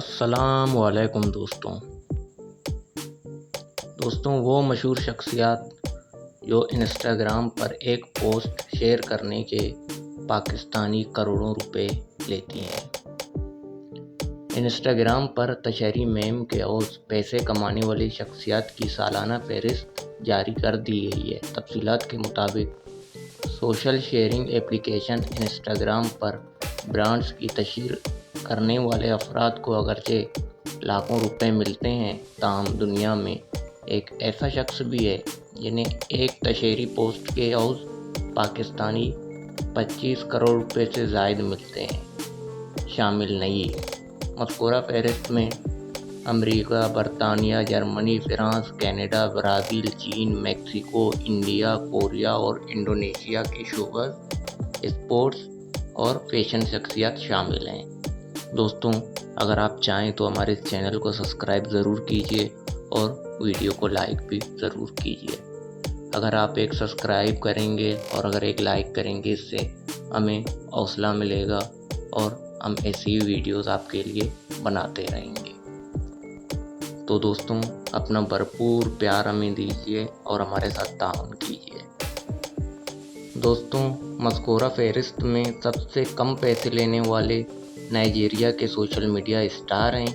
السلام علیکم دوستوں وہ مشہور شخصیات جو انسٹاگرام پر ایک پوسٹ شیئر کرنے کے پاکستانی کروڑوں روپے لیتی ہیں۔ انسٹاگرام پر تشہیری میم کے عوض پیسے کمانے والی شخصیات کی سالانہ فہرست جاری کر دی گئی ہے۔ تفصیلات کے مطابق سوشل شیئرنگ ایپلیکیشن انسٹاگرام پر برانڈز کی تشہیر کرنے والے افراد کو اگرچہ لاکھوں روپے ملتے ہیں، تاہم دنیا میں ایک ایسا شخص بھی ہے جنہیں ایک تشہیری پوسٹ کے عوض پاکستانی 25 کروڑ روپے سے زائد ملتے ہیں۔ شامل نہیں۔ مذکورہ فہرست میں امریکہ، برطانیہ، جرمنی، فرانس، کینیڈا، برازیل، چین، میکسیکو، انڈیا، کوریا اور انڈونیشیا کے شوبز، اسپورٹس اور فیشن شخصیات شامل ہیں۔ دوستوں، اگر آپ چاہیں تو ہمارے اس چینل کو سبسکرائب ضرور کیجیے اور ویڈیو کو لائک بھی ضرور کیجیے۔ اگر آپ ایک سبسکرائب کریں گے اور اگر ایک لائک کریں گے، اس سے ہمیں حوصلہ ملے گا اور ہم ایسی ویڈیوز آپ کے لیے بناتے رہیں گے۔ تو دوستوں، اپنا بھرپور پیار ہمیں دیجیے اور ہمارے ساتھ تعاون کیجیے۔ دوستوں، مذکورہ فہرست میں سب سے کم پیسے لینے والے نائجیریا کے سوشل میڈیا اسٹار ہیں۔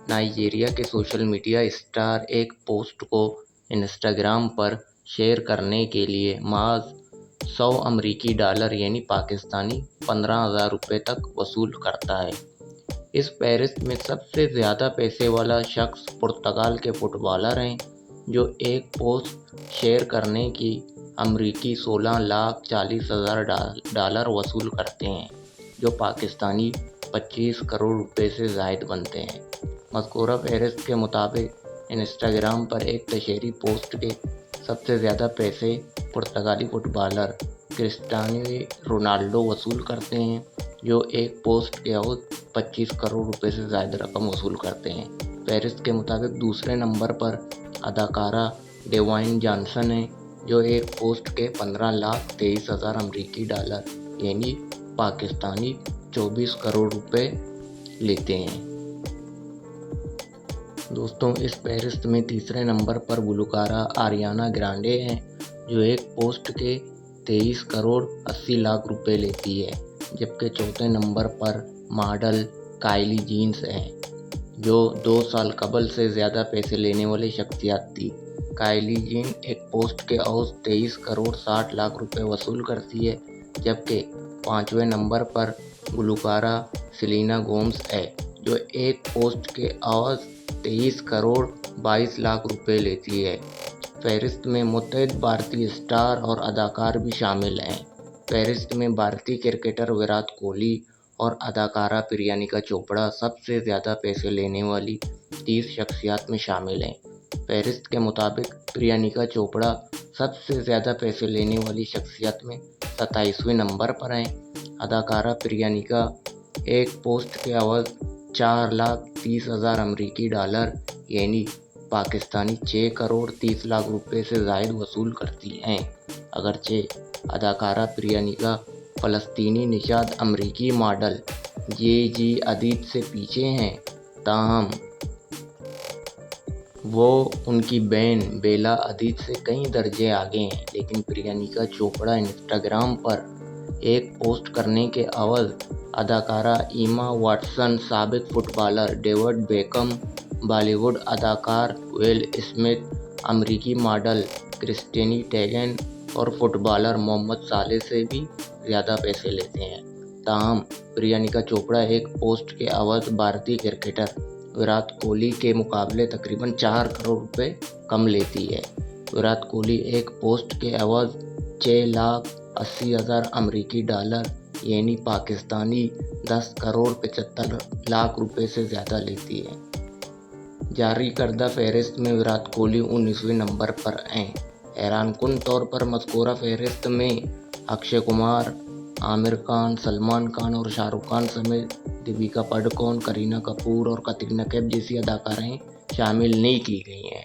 نائجیریا کے سوشل میڈیا اسٹار ایک پوسٹ کو انسٹاگرام پر شیئر کرنے کے لیے محض 100 امریکی ڈالر یعنی پاکستانی 15,000 روپے تک وصول کرتا ہے۔ اس فہرست میں سب سے زیادہ پیسے والا شخص پرتگال کے فٹ بالر ہیں، جو ایک پوسٹ شیئر کرنے کی امریکی 16,40,000 ڈالر وصول کرتے ہیں، جو پاکستانی 25 کروڑ روپے سے زائد بنتے ہیں۔ مذکورہ فہرست کے مطابق انسٹاگرام پر ایک تشہیری پوسٹ کے سب سے زیادہ پیسے پرتگالی فٹ بالر کرسٹیانو رونالڈو وصول کرتے ہیں، جو ایک پوسٹ کے عوض 25 کروڑ روپے سے زائد رقم وصول کرتے ہیں۔ فہرست کے مطابق دوسرے نمبر پر اداکارہ ڈوائن جانسن ہیں، جو ایک پوسٹ کے 15,23,000 امریکی ڈالر یعنی پاکستانی 24 کروڑ روپے لیتے ہیں۔ دوستوں، اس فہرست میں تیسرے نمبر پر گلوکارہ آریانا گرانڈے ہیں، جو ایک پوسٹ کے 23 کروڑ 80 لاکھ روپے لیتی ہے، جبکہ چوتھے نمبر پر ماڈل کائلی جینر ہیں، جو 2 سال قبل سے زیادہ پیسے لینے والی شخصیات تھی۔ کائلی جینر ایک پوسٹ کے عوض 23 کروڑ 60 لاکھ روپے وصول کرتی ہے، جبکہ 5ویں نمبر پر گلوکارہ سیلینا گومز ہے، جو ایک پوسٹ کے عوض 23 کروڑ 22 لاکھ روپے لیتی ہے۔ فہرست میں متعدد بھارتی اسٹار اور اداکار بھی شامل ہیں۔ فہرست میں بھارتی کرکٹر وراٹ کوہلی اور اداکارہ پریانکا چوپڑا سب سے زیادہ پیسے لینے والی 30 شخصیات میں شامل ہیں۔ فہرست کے مطابق پریانکا چوپڑا سب سے زیادہ پیسے لینے والی شخصیات میں 27ویں نمبر پر ہیں۔ اداکارہ پریانکا ایک پوسٹ کے عوض 4,30,000 امریکی ڈالر یعنی پاکستانی 6 کروڑ 30 لاکھ روپے سے زائد وصول کرتی ہیں۔ اگرچہ اداکارہ پریانکا فلسطینی نژاد امریکی ماڈل جی حدید سے پیچھے ہیں، تاہم وہ ان کی بہن بیلا حدید سے کئی درجے آگے ہیں۔ لیکن پریانکا چوپڑا انسٹاگرام پر ایک پوسٹ کرنے کے عوض اداکارہ ایما واٹسن، سابق footballer David Beckham, Bollywood اداکار ول اسمتھ، امریکی ماڈل کرسٹین ٹیگن اور فٹ بالر محمد صالح سے بھی زیادہ پیسے لیتے ہیں۔ تاہم پریانکا چوپڑا ایک پوسٹ کے عوض بھارتی کرکٹر وراٹ کوہلی کے مقابلے تقریباً 4 کروڑ روپے کم لیتی ہے۔ وراٹ کوہلی ایک پوسٹ کے عوض 6,80,000 امریکی ڈالر یعنی پاکستانی 10 کروڑ 75 لاکھ روپے سے زیادہ لیتی ہے۔ جاری کردہ فہرست میں وراٹ کوہلی 19ویں نمبر پر ہیں۔ حیران کن طور پر مذکورہ فہرست میں اکشے کمار، عامر خان، سلمان خان اور شاہ رخ خان سمیت دیپیکا پڈوکون، کرینہ کپور اور کترینہ کیف جیسی اداکارائیں شامل نہیں کی گئی ہیں۔